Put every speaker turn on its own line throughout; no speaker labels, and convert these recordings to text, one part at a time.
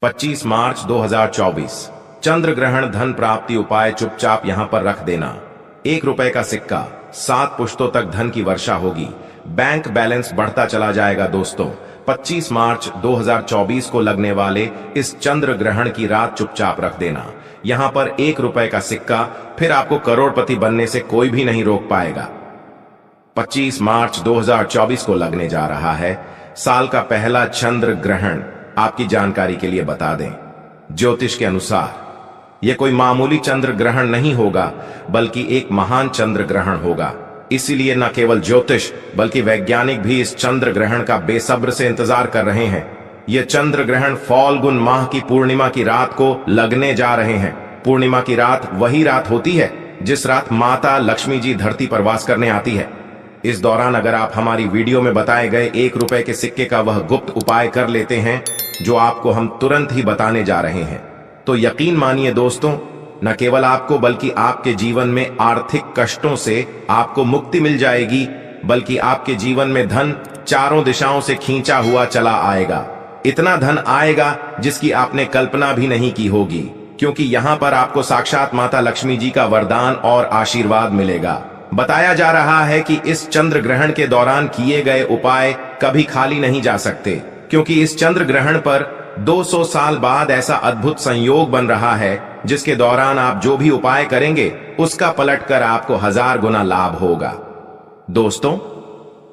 25 मार्च 2024 चंद्र ग्रहण धन प्राप्ति उपाय चुपचाप यहां पर रख देना। 1 रुपए का सिक्का, 7 पुश्तों तक धन की वर्षा होगी। बैंक बैलेंस बढ़ता चला जाएगा। दोस्तों 25 मार्च 2024 को लगने वाले इस चंद्र ग्रहण की रात चुपचाप रख देना। यहां पर 1 रुपए का सिक्का, फिर आपको करोड़पति बनने से कोई भी नहीं रोक पाएगा। 25 मार्च 2024 को लगने जा रहा है साल का पहला चंद्र ग्रहण। आपकी जानकारी के लिए बता दें, ज्योतिष के अनुसार यह कोई मामूली चंद्र ग्रहण नहीं होगा, बल्कि एक महान चंद्र ग्रहण होगा। इसीलिए न केवल ज्योतिष बल्कि वैज्ञानिक भी इस चंद्र ग्रहण का बेसब्र से इंतजार कर रहे हैं। यह चंद्र ग्रहण फाल्गुन माह की पूर्णिमा की रात को लगने जा रहे हैं। पूर्णिमा की रात वही रात होती है जिस रात माता लक्ष्मी जी धरती पर वास करने आती है। इस दौरान अगर आप हमारी वीडियो में बताए गए 1 रुपए के सिक्के का वह गुप्त उपाय कर लेते हैं जो आपको हम तुरंत ही बताने जा रहे हैं, तो यकीन मानिए दोस्तों, न केवल आपको बल्कि आपके जीवन में आर्थिक कष्टों से आपको मुक्ति मिल जाएगी, बल्कि आपके जीवन में धन चारों दिशाओं से खींचा हुआ चला आएगा। इतना धन आएगा जिसकी आपने कल्पना भी नहीं की होगी, क्योंकि यहां पर आपको साक्षात माता लक्ष्मी जी का वरदान और आशीर्वाद मिलेगा। बताया जा रहा है कि इस चंद्र ग्रहण के दौरान किए गए उपाय कभी खाली नहीं जा सकते, क्योंकि इस चंद्र ग्रहण पर 200 साल बाद ऐसा अद्भुत संयोग बन रहा है जिसके दौरान आप जो भी उपाय करेंगे उसका पलटकर आपको 1000 गुना लाभ होगा। दोस्तों,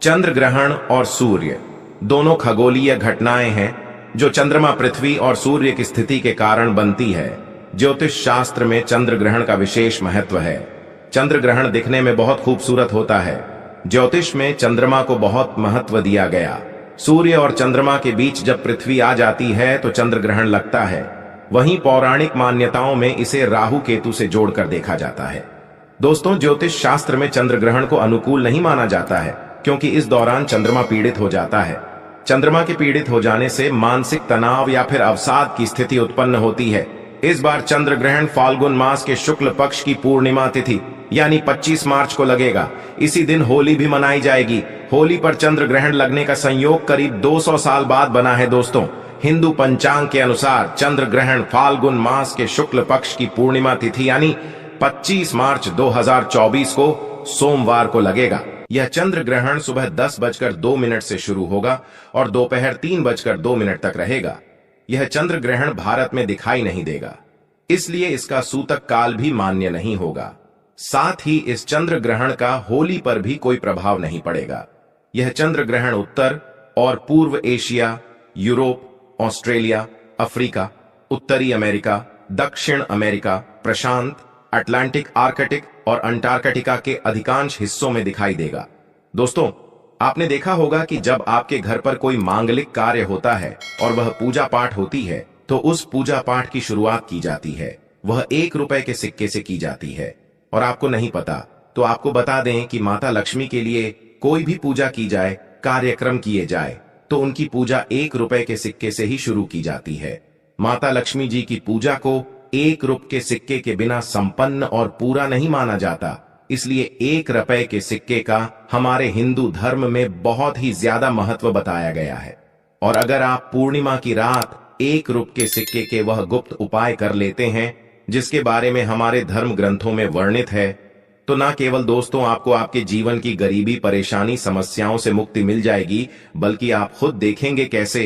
चंद्र ग्रहण और सूर्य दोनों खगोलीय घटनाएं हैं जो चंद्रमा, पृथ्वी और सूर्य की स्थिति के कारण बनती है। ज्योतिष शास्त्र में चंद्र ग्रहण का विशेष महत्व है। चंद्र ग्रहण दिखने में बहुत खूबसूरत होता है। ज्योतिष में चंद्रमा को बहुत महत्व दिया गया। सूर्य और चंद्रमा के बीच जब पृथ्वी आ जाती है तो चंद्र ग्रहण लगता है। वहीं पौराणिक मान्यताओं में इसे राहु केतु से जोड़कर देखा जाता है। दोस्तों, ज्योतिष शास्त्र में चंद्र ग्रहण को अनुकूल नहीं माना जाता है, क्योंकि इस दौरान चंद्रमा पीड़ित हो जाता है। चंद्रमा के पीड़ित हो जाने से मानसिक तनाव या फिर अवसाद की स्थिति उत्पन्न होती है। इस बार चंद्र ग्रहण फाल्गुन मास के शुक्ल पक्ष की पूर्णिमा तिथि यानी 25 मार्च को लगेगा। इसी दिन होली भी मनाई जाएगी। होली पर चंद्र ग्रहण लगने का संयोग करीब 200 साल बाद बना है। दोस्तों, हिंदू पंचांग के अनुसार चंद्र ग्रहण फाल्गुन मास के शुक्ल पक्ष की पूर्णिमा तिथि यानी 25 मार्च 2024 को सोमवार को लगेगा। यह चंद्र ग्रहण सुबह 10:02 से शुरू होगा और दोपहर 3:02 तक रहेगा। यह चंद्र ग्रहण भारत में दिखाई नहीं देगा, इसलिए इसका सूतक काल भी मान्य नहीं होगा। साथ ही इस चंद्र ग्रहण का होली पर भी कोई प्रभाव नहीं पड़ेगा। यह चंद्र ग्रहण उत्तर और पूर्व एशिया, यूरोप, ऑस्ट्रेलिया, अफ्रीका, उत्तरी अमेरिका, दक्षिण अमेरिका, प्रशांत, अटलांटिक, आर्कटिक और अंटार्कटिका के अधिकांश हिस्सों में दिखाई देगा। दोस्तों, आपने देखा होगा कि जब आपके घर पर कोई मांगलिक कार्य होता है और वह पूजा पाठ होती है, तो उस पूजा पाठ की शुरुआत की जाती है, वह 1 रुपए के सिक्के से की जाती है। और आपको नहीं पता तो आपको बता दें कि माता लक्ष्मी के लिए कोई भी पूजा की जाए, कार्यक्रम किए जाए, तो उनकी पूजा 1 रुपए के सिक्के से ही शुरू की जाती है। माता लक्ष्मी जी की पूजा को 1 रुपए के सिक्के के बिना संपन्न और पूरा नहीं माना जाता। इसलिए 1 रुपए के सिक्के का हमारे हिंदू धर्म में बहुत ही ज्यादा महत्व बताया गया है। और अगर आप पूर्णिमा की रात 1 रुपए के सिक्के के वह गुप्त उपाय कर लेते हैं जिसके बारे में हमारे धर्म ग्रंथों में वर्णित है, तो न केवल दोस्तों आपको आपके जीवन की गरीबी, परेशानी, समस्याओं से मुक्ति मिल जाएगी, बल्कि आप खुद देखेंगे कैसे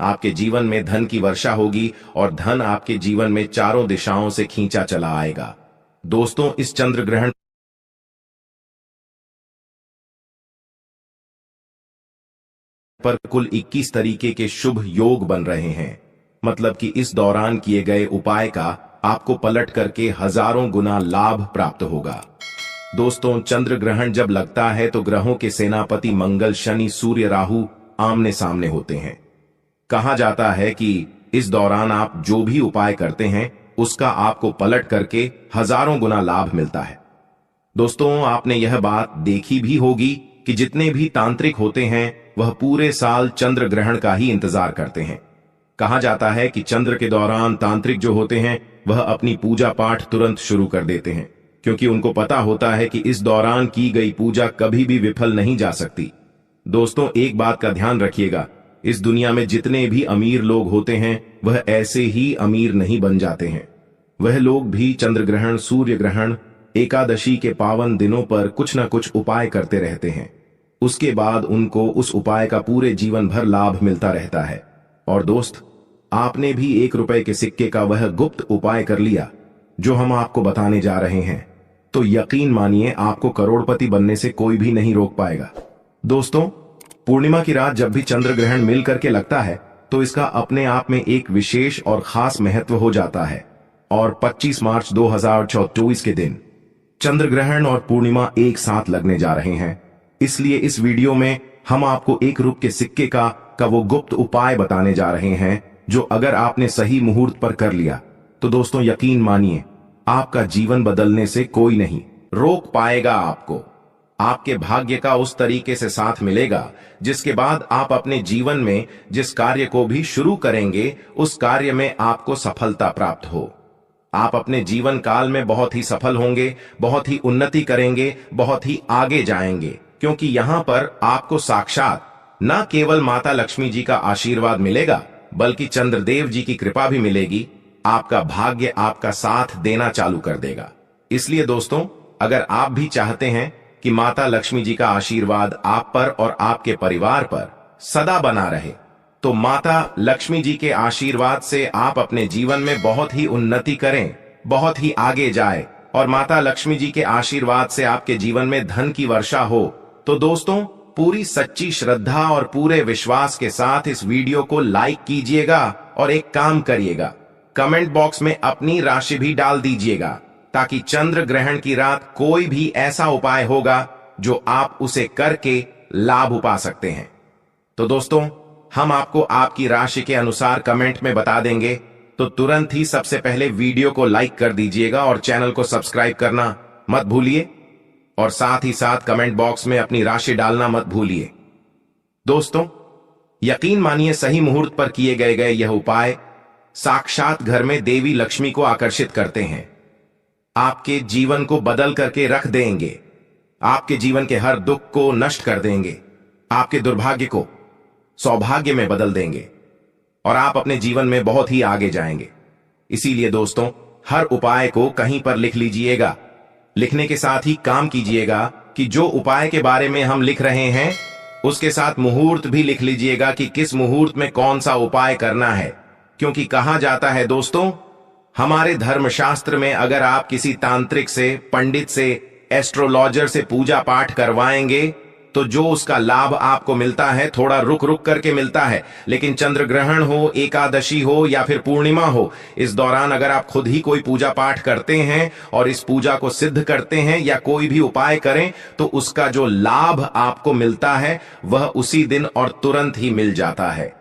आपके जीवन में धन की वर्षा होगी और धन आपके जीवन में चारों दिशाओं से खींचा चला आएगा। दोस्तों, इस चंद्र ग्रहण पर कुल 21 तरीके के शुभ योग बन रहे हैं। मतलब कि इस दौरान किए गए उपाय का आपको पलट करके हजारों गुना लाभ प्राप्त होगा। दोस्तों, चंद्र ग्रहण जब लगता है तो ग्रहों के सेनापति मंगल, शनि, सूर्य, राहु आमने सामने होते हैं। कहा जाता है कि इस दौरान आप जो भी उपाय करते हैं उसका आपको पलट करके हजारों गुना लाभ मिलता है। दोस्तों, आपने यह बात देखी भी होगी कि जितने भी तांत्रिक होते हैं वह पूरे साल चंद्र ग्रहण का ही इंतजार करते हैं। कहा जाता है कि चंद्र के दौरान तांत्रिक जो होते हैं वह अपनी पूजा पाठ तुरंत शुरू कर देते हैं, क्योंकि उनको पता होता है कि इस दौरान की गई पूजा कभी भी विफल नहीं जा सकती। दोस्तों, एक बात का ध्यान रखिएगा, इस दुनिया में जितने भी अमीर लोग होते हैं वह ऐसे ही अमीर नहीं बन जाते हैं। वह लोग भी चंद्र ग्रहण, सूर्य ग्रहण, एकादशी के पावन दिनों पर कुछ न कुछ उपाय करते रहते हैं। उसके बाद उनको उस उपाय का पूरे जीवन भर लाभ मिलता रहता है। और दोस्त, आपने भी 1 रुपए के सिक्के का वह गुप्त उपाय कर लिया जो हम आपको बताने जा रहे हैं, तो यकीन मानिए आपको करोड़पति बनने से कोई भी नहीं रोक पाएगा। दोस्तों, पूर्णिमा की रात जब भी चंद्र ग्रहण मिल करके लगता है तो इसका अपने आप में एक विशेष और खास महत्व हो जाता है। और 25 मार्च 2024 के दिन चंद्र ग्रहण और पूर्णिमा एक साथ लगने जा रहे हैं। इसलिए इस वीडियो में हम आपको 1 रुपए के सिक्के का वो गुप्त उपाय बताने जा रहे हैं जो अगर आपने सही मुहूर्त पर कर लिया तो दोस्तों यकीन मानिए आपका जीवन बदलने से कोई नहीं रोक पाएगा। आपको आपके भाग्य का उस तरीके से साथ मिलेगा जिसके बाद आप अपने जीवन में जिस कार्य को भी शुरू करेंगे उस कार्य में आपको सफलता प्राप्त हो। आप अपने जीवन काल में बहुत ही सफल होंगे, बहुत ही उन्नति करेंगे, बहुत ही आगे जाएंगे, क्योंकि यहां पर आपको साक्षात न केवल माता लक्ष्मी जी का आशीर्वाद मिलेगा बल्कि चंद्रदेव जी की कृपा भी मिलेगी। आपका भाग्य आपका साथ देना चालू कर देगा। इसलिए दोस्तों, अगर आप भी चाहते हैं कि माता लक्ष्मी जी का आशीर्वाद आप पर और आपके परिवार पर सदा बना रहे, तो माता लक्ष्मी जी के आशीर्वाद से आप अपने जीवन में बहुत ही उन्नति करें, बहुत ही आगे जाए और माता लक्ष्मी जी के आशीर्वाद से आपके जीवन में धन की वर्षा हो, तो दोस्तों पूरी सच्ची श्रद्धा और पूरे विश्वास के साथ इस वीडियो को लाइक कीजिएगा और एक काम करिएगा, कमेंट बॉक्स में अपनी राशि भी डाल दीजिएगा ताकि चंद्र ग्रहण की रात कोई भी ऐसा उपाय होगा जो आप उसे करके लाभ उपा सकते हैं। तो दोस्तों, हम आपको आपकी राशि के अनुसार कमेंट में बता देंगे, तो तुरंत ही सबसे पहले वीडियो को लाइक कर दीजिएगा और चैनल को सब्सक्राइब करना मत भूलिए और साथ ही साथ कमेंट बॉक्स में अपनी राशि डालना मत भूलिए। दोस्तों, यकीन मानिए सही मुहूर्त पर किए गए यह उपाय साक्षात घर में देवी लक्ष्मी को आकर्षित करते हैं, आपके जीवन को बदल करके रख देंगे, आपके जीवन के हर दुख को नष्ट कर देंगे, आपके दुर्भाग्य को सौभाग्य में बदल देंगे और आप अपने जीवन में बहुत ही आगे जाएंगे। इसीलिए दोस्तों, हर उपाय को कहीं पर लिख लीजिएगा। लिखने के साथ ही काम कीजिएगा कि जो उपाय के बारे में हम लिख रहे हैं उसके साथ मुहूर्त भी लिख लीजिएगा कि किस मुहूर्त में कौन सा उपाय करना है, क्योंकि कहा जाता है दोस्तों, हमारे धर्मशास्त्र में अगर आप किसी तांत्रिक से, पंडित से, एस्ट्रोलॉजर से पूजा पाठ करवाएंगे तो जो उसका लाभ आपको मिलता है थोड़ा रुक रुक करके मिलता है, लेकिन चंद्र ग्रहण हो, एकादशी हो या फिर पूर्णिमा हो, इस दौरान अगर आप खुद ही कोई पूजा पाठ करते हैं और इस पूजा को सिद्ध करते हैं या कोई भी उपाय करें तो उसका जो लाभ आपको मिलता है वह उसी दिन और तुरंत ही मिल जाता है।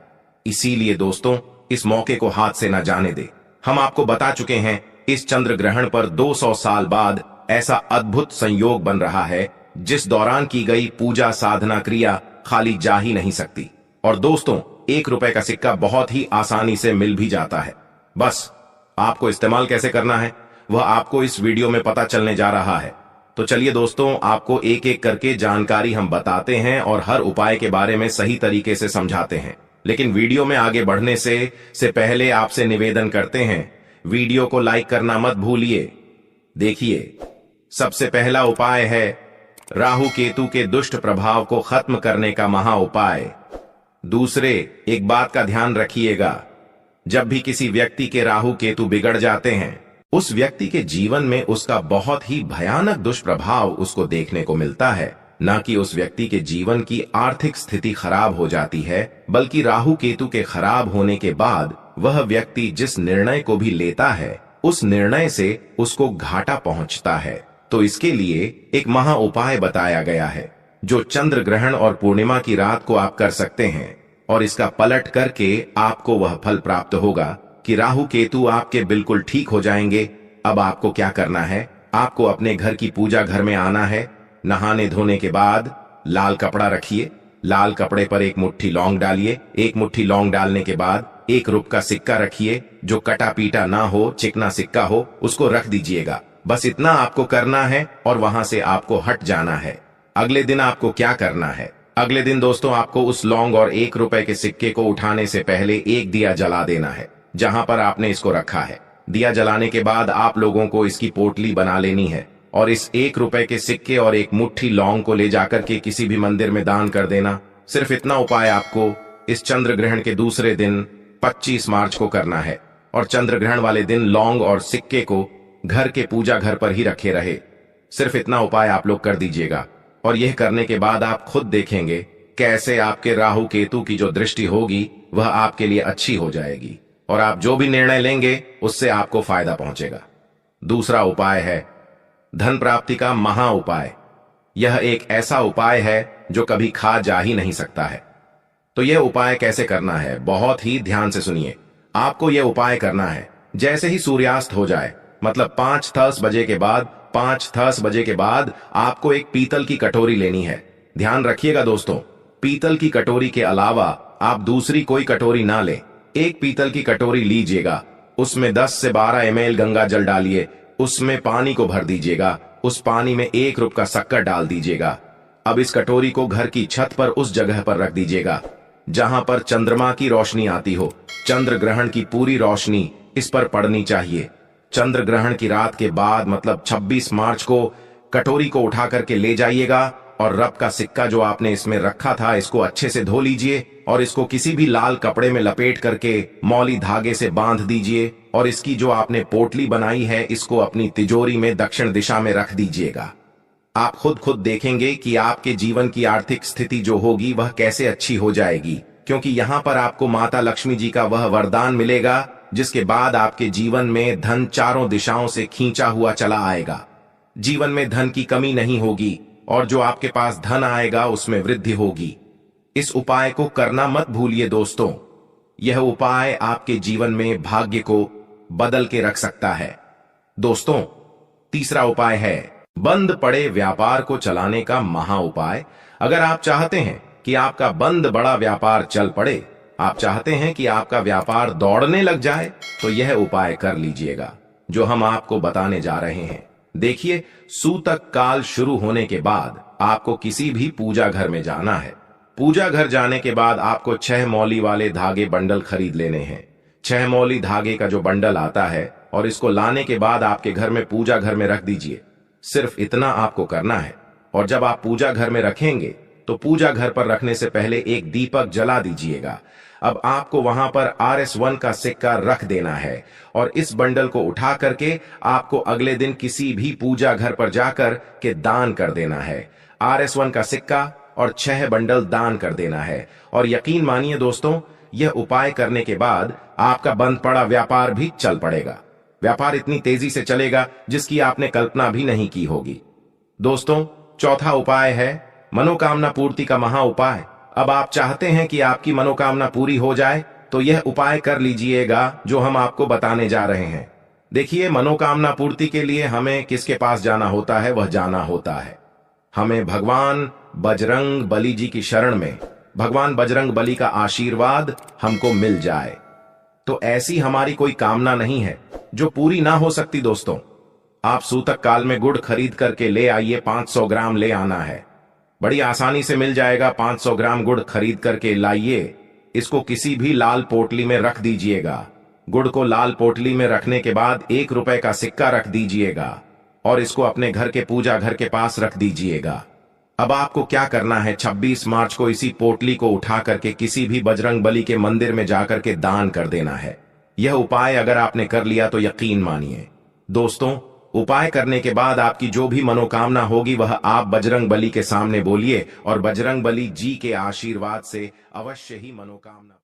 इसीलिए दोस्तों, इस मौके को हाथ से न जाने दे। हम आपको बता चुके हैं इस चंद्र ग्रहण पर 200 साल बाद ऐसा अद्भुत संयोग बन रहा है जिस दौरान की गई पूजा साधना क्रिया खाली जा ही नहीं सकती। और दोस्तों, 1 रुपए का सिक्का बहुत ही आसानी से मिल भी जाता है। बस आपको इस्तेमाल कैसे करना है वह आपको इस वीडियो में पता चलने जा रहा है। तो चलिए दोस्तों, आपको एक एक करके जानकारी हम बताते हैं और हर उपाय के बारे में सही तरीके से समझाते हैं। लेकिन वीडियो में आगे बढ़ने से पहले आपसे निवेदन करते हैं, वीडियो को लाइक करना मत भूलिए। देखिए, सबसे पहला उपाय है राहु केतु के दुष्ट प्रभाव को खत्म करने का महा उपाय। दूसरे, एक बात का ध्यान रखिएगा, जब भी किसी व्यक्ति के राहु केतु बिगड़ जाते हैं उस व्यक्ति के जीवन में उसका बहुत ही भयानक दुष्प्रभाव उसको देखने को मिलता है। न कि उस व्यक्ति के जीवन की आर्थिक स्थिति खराब हो जाती है, बल्कि राहु केतु के खराब होने के बाद वह व्यक्ति जिस निर्णय को भी लेता है उस निर्णय से उसको घाटा पहुंचता है। तो इसके लिए एक महा उपाय बताया गया है जो चंद्र ग्रहण और पूर्णिमा की रात को आप कर सकते हैं और इसका पलट करके आपको वह फल प्राप्त होगा कि राहु केतु आपके बिल्कुल ठीक हो जाएंगे। अब आपको क्या करना है, आपको अपने घर की पूजा घर में आना है। नहाने धोने के बाद लाल कपड़ा रखिए, लाल कपड़े पर 1 मुट्ठी लौंग डालिए। 1 मुट्ठी लौंग डालने के बाद 1 रुपए का सिक्का रखिए, जो कटा पीटा ना हो, चिकना सिक्का हो, उसको रख दीजिएगा। बस इतना आपको करना है और वहां से आपको हट जाना है। अगले दिन आपको क्या करना है, अगले दिन दोस्तों आपको उस लौंग और 1 रुपए के सिक्के को उठाने से पहले 1 दिया जला देना है। जहां पर आपने इसको रखा है। दिया जलाने के बाद आप लोगों को इसकी पोटली बना लेनी है और इस 1 रुपए के सिक्के और एक मुट्ठी लौंग को ले जाकर के किसी भी मंदिर में दान कर देना। सिर्फ इतना उपाय आपको इस चंद्र ग्रहण के दूसरे दिन 25 मार्च को करना है और चंद्र ग्रहण वाले दिन लौंग और सिक्के को घर के पूजा घर पर ही रखे रहे। सिर्फ इतना उपाय आप लोग कर दीजिएगा और यह करने के बाद आप खुद देखेंगे कैसे आपके राहु केतु की जो दृष्टि होगी वह आपके लिए अच्छी हो जाएगी और आप जो भी निर्णय लेंगे उससे आपको फायदा पहुंचेगा। दूसरा उपाय है धन प्राप्ति का महा उपाय। यह एक ऐसा उपाय है जो कभी खा जा ही नहीं सकता है। तो यह उपाय कैसे करना है, बहुत ही ध्यान से सुनिए। आपको यह उपाय करना है जैसे ही सूर्यास्त हो जाए, मतलब 5:10 बजे के बाद 5:10 बजे के बाद आपको एक पीतल की कटोरी लेनी है। ध्यान रखिएगा दोस्तों, पीतल की कटोरी के अलावा आप दूसरी कोई कटोरी ना लें। एक पीतल की कटोरी लीजिएगा, उसमें 10 से 12 ml गंगा जल डालिए, उसमें पानी को भर दीजिएगा, उस पानी में 1 रुपए का शक्कर डाल दीजिएगा। अब इस कटोरी को घर की छत पर उस जगह पर रख दीजिएगा जहां पर चंद्रमा की रोशनी आती हो। चंद्र ग्रहण की पूरी रोशनी इस पर पड़नी चाहिए। चंद्र ग्रहण की रात के बाद मतलब 26 मार्च को कटोरी को उठा करके ले जाइएगा और रब का सिक्का जो आपने इसमें रखा था इसको अच्छे से धो लीजिए और इसको किसी भी लाल कपड़े में लपेट करके मौली धागे से बांध दीजिए और इसकी जो आपने पोटली बनाई है इसको अपनी तिजोरी में दक्षिण दिशा में रख दीजिएगा। आप खुद देखेंगे कि आपके जीवन की आर्थिक स्थिति जो होगी वह कैसे अच्छी हो जाएगी, क्योंकि यहाँ पर आपको माता लक्ष्मी जी का वह वरदान मिलेगा जिसके बाद आपके जीवन में धन चारों दिशाओं से खींचा हुआ चला आएगा। जीवन में धन की कमी नहीं होगी और जो आपके पास धन आएगा उसमें वृद्धि होगी। इस उपाय को करना मत भूलिए दोस्तों, यह उपाय आपके जीवन में भाग्य को बदल के रख सकता है। दोस्तों, तीसरा उपाय है बंद पड़े व्यापार को चलाने का महा उपाय। अगर आप चाहते हैं कि आपका बंद बड़ा व्यापार चल पड़े, आप चाहते हैं कि आपका व्यापार दौड़ने लग जाए, तो यह उपाय कर लीजिएगा जो हम आपको बताने जा रहे हैं। देखिए, सूतक काल शुरू होने के बाद आपको किसी भी पूजा घर में जाना है। पूजा घर जाने के बाद आपको 6 मौली वाले धागे बंडल खरीद लेने हैं। 6 मौली धागे का जो बंडल आता है और इसको लाने के बाद आपके घर में पूजा घर में रख दीजिए। सिर्फ इतना आपको करना है और जब आप पूजा घर में रखेंगे तो पूजा घर पर रखने से पहले एक दीपक जला दीजिएगा। अब आपको वहां पर RS1 का सिक्का रख देना है और इस बंडल को उठा करके आपको अगले दिन किसी भी पूजा घर पर जाकर के दान कर देना है। RS1 का सिक्का और 6 बंडल दान कर देना है और यकीन मानिए दोस्तों, यह उपाय करने के बाद आपका बंद पड़ा व्यापार भी चल पड़ेगा। व्यापार इतनी तेजी से चलेगा जिसकी आपने कल्पना भी नहीं की होगी। दोस्तों, चौथा उपाय है मनोकामना पूर्ति का महा उपाय। अब आप चाहते हैं कि आपकी मनोकामना पूरी हो जाए तो यह उपाय कर लीजिएगा जो हम आपको बताने जा रहे हैं। देखिए, मनोकामना पूर्ति के लिए हमें किसके पास जाना होता है, वह जाना होता है हमें भगवान बजरंग बली जी की शरण में। भगवान बजरंग बली का आशीर्वाद हमको मिल जाए तो ऐसी हमारी कोई कामना नहीं है जो पूरी ना हो सकती। दोस्तों, आप सूतक काल में गुड़ खरीद करके ले आइए, 500 ग्राम ले आना है, बड़ी आसानी से मिल जाएगा। 500 ग्राम गुड़ खरीद करके लाइए, इसको किसी भी लाल पोटली में रख दीजिएगा। गुड़ को लाल पोटली में रखने के बाद 1 रुपए का सिक्का रख दीजिएगा और इसको अपने घर के पूजा घर के पास रख दीजिएगा। अब आपको क्या करना है, 26 मार्च को इसी पोटली को उठा करके किसी भी बजरंग बली के मंदिर में जाकर के दान कर देना है। यह उपाय अगर आपने कर लिया तो यकीन मानिए दोस्तों, उपाय करने के बाद आपकी जो भी मनोकामना होगी वह आप बजरंग बली के सामने बोलिए और बजरंग बली जी के आशीर्वाद से अवश्य ही मनोकामना